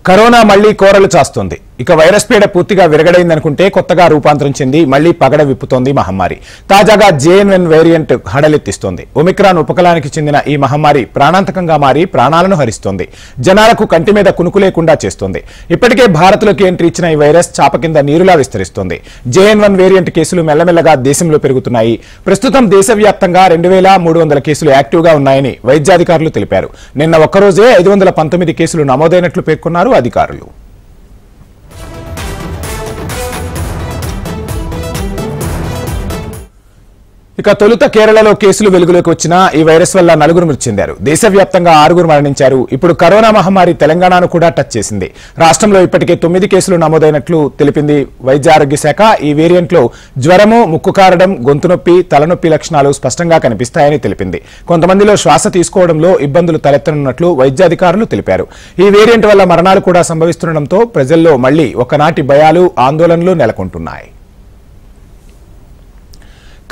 Corona మళ్లీ కోరలు చాస్తోంది. ఇక వైరస్ పీడ పూర్తిగా విరగడైందనుకుంటే కొత్తగా రూపాంతరం చెంది మళ్లీ పగడ విప్పుతోంది మహమ్మారి. తాజాగా JN1 వేరియంట్ హడలెత్తిస్తోంది. ఒమిక్రాన్ ఉపకులానికి చెందిన ఈ మహమ్మారి ప్రాణాంతకంగా మారి ప్రాణాలను హరిస్తోంది. జనాలకు కంటి మీద కునుకు లేకుండా చేస్తోంది. ఇప్పటికే భారత్లోకి ఎంట్రీ ఇచ్చిన ఈ వైరస్ చాప కింద నీరులా విస్తరిస్తోంది. JN1 వేరియంట్ కేసులు మెల్లమెల్లగా దేశంలో పెరుగుతున్నాయి. ప్రస్తుతం దేశవ్యాప్తంగా 2300 కేసులు యాక్టివ్గా ఉన్నాయని వైద్యాధికారులు తెలిపారు. నిన్న ఒక్కరోజే 519 కేసులు నమోదైనట్లు పేర్కొన్నారు అధికారులు. ఇక తొలుత కేరళలో కేసులు వెలుగులోకి వచ్చిన ఈ వైరస్ వల్ల 4 మృతి చెందారు. దేశవ్యాప్తంగా 6 మరణించారు. ఇప్పుడు కరోనా మహమ్మారి తెలంగాణను కూడా టచ్ చేసింది. రాష్ట్రంలో ఇప్పటికే 9 కేసులు నమోదైనట్లు తెలిపింది వైద్య ఆరోగ్య శాఖ. ఈ వేరియంట్లో జ్వరము, ముక్కు కారడం, గొంతు నొప్పి, తలనొప్పి లక్షణాలు స్పష్టంగా కనిపిస్తాయని తెలిపింది. కొంతమందిలో శ్వాస తీసుకోవడంలో ఇబ్బందులు తలెత్తనున్నట్లు వైద్యాధికారులు తెలిపారు. ఈ వేరియంట్ వల్ల మరణాలు కూడా సంభవిస్తుండటంతో ప్రజల్లో మళ్లీ ఒకనాటి భయాలు, ఆందోళనలు నెలకొంటున్నాయి.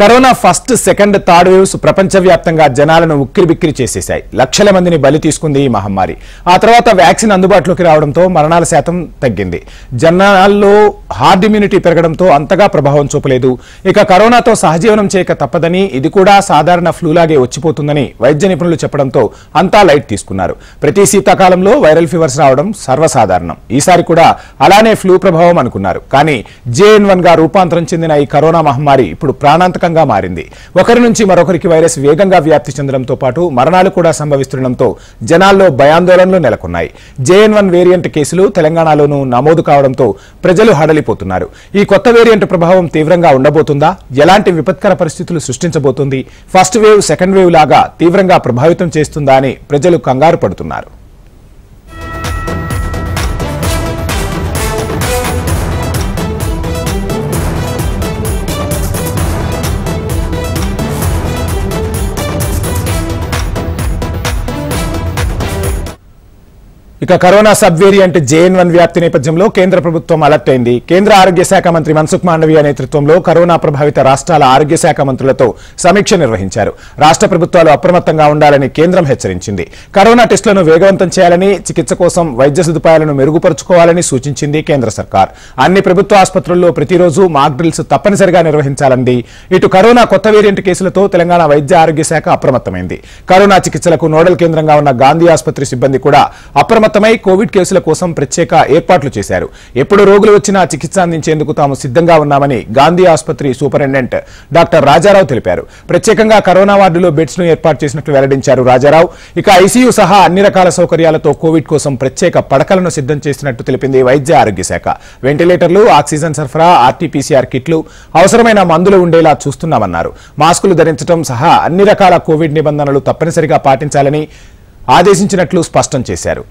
Corona first, second, third waves ప్రపంచవ్యాప్తంగా జనాలను ఉక్కిరిబిక్కిరి చేసేశాయి. లక్షల మందిని బలి తీసుకుంది ఈ మహమ్మారి. ఆ తర్వాత వ్యాక్సిన్ అందుబాటులోకి రావడంతో మరణాల శాతం తగ్గింది. జనాల్లో హార్డ్ ఇమ్యూనిటీ పెరగడంతో అంతగా ప్రభావం చూపలేదు. ఇక కరోనాతో సహజీవనం చేయక తప్పదని, ఇది కూడా సాధారణ ఫ్లూలాగే వచ్చిపోతుందని వైద్య నిపుణులు చెప్పడంతో అంతా లైట్ తీసుకున్నారు. ప్రతి శీతాకాలంలో వైరల్ ఫీవర్స్ రావడం సర్వసాధారణం. ఈసారి కూడా అలానే ఫ్లూ ప్రభావం అనుకున్నారు. కానీ JN1 గా రూపాంతరం చెందిన ఈ కరోనా మహమ్మారి ఇప్పుడు ప్రాణాంతకంగా మారింది. ఒకరి నుంచి మరొకరికి వైరస్ వేగంగా వ్యాప్తి చెందడంతో పాటు మరణాలు కూడా సంభవిస్తుండటంతో జనాల్లో భయాందోళనలు నెలకొన్నాయి. JN1 వేరియంట్ కేసులు తెలంగాణలోనూ నమోదు కావడంతో ప్రజలు హడలిపోతున్నారు. ఈ కొత్త వేరియంట్ ప్రభావం తీవ్రంగా ఉండబోతుందా? ఎలాంటి విపత్కర పరిస్థితులు సృష్టించబోతుంది? ఫస్ట్ వేవ్, సెకండ్ వేవ్ లాగా తీవ్రంగా ప్రభావితం చేస్తుందా అని ప్రజలు కంగారు పడుతున్నారు. ఇక కరోనా సబ్ వేరియంట్ JN1 వ్యాప్తి నేపథ్యంలో కేంద్ర ప్రభుత్వం అలర్ట్ అయింది. కేంద్ర ఆరోగ్య శాఖ మంత్రి మన్సుఖ్ మాండవీయ నేతృత్వంలో కరోనా ప్రభావిత రాష్ట్రాల ఆరోగ్య శాఖ మంత్రులతో సమీక్ష నిర్వహించారు. రాష్ట్ర ప్రభుత్వాలు అప్రమత్తంగా ఉండాలని కేంద్రం హెచ్చరించింది. కరోనా టెస్టులను వేగవంతం చేయాలని, చికిత్స కోసం వైద్య సదుపాయాలను మెరుగుపరుచుకోవాలని సూచించింది కేంద్ర సర్కార్. అన్ని ప్రభుత్వ ఆసుపత్రుల్లో ప్రతిరోజు మాక్ డ్రిల్స్ తప్పనిసరిగా నిర్వహించాలంది. ఇటు కరోనా కొత్త వేరియంట్ కేసులతో తెలంగాణ వైద్య ఆరోగ్య శాఖ అప్రమత్తమైంది. కరోనా చికిత్సలకు నోడల్ కేంద్రంగా ఉన్న గాంధీ ఆసుపత్రి సిబ్బంది కూడా కోవిడ్ కేసుల కోసం ప్రత్యేక ఏర్పాట్లు చేశారు. ఎప్పుడు రోగులు వచ్చినా చికిత్స అందించేందుకు తాము సిద్ధంగా ఉన్నామని గాంధీ ఆసుపత్రి సూపరింటెండెంట్ డాక్టర్ రాజారావు తెలిపారు. ప్రత్యేకంగా కరోనా వార్డులో బెడ్స్ ను ఏర్పాటు చేసినట్లు వెల్లడించారు రాజారావు. ఇక ఐసీయూ సహా అన్ని రకాల సౌకర్యాలతో కోవిడ్ కోసం ప్రత్యేక పడకలను సిద్ధం చేసినట్టు తెలిపింది వైద్య ఆరోగ్య శాఖ. వెంటిలేటర్లు, ఆక్సిజన్ సరఫరా, RT-PCR కిట్లు, అవసరమైన మందులు ఉండేలా చూస్తున్నామన్నారు. మాస్కులు ధరించడం సహా అన్ని రకాల కోవిడ్ నిబంధనలు తప్పనిసరిగా పాటించాలని ఆదేశించినట్లు స్పష్టం చేశారు.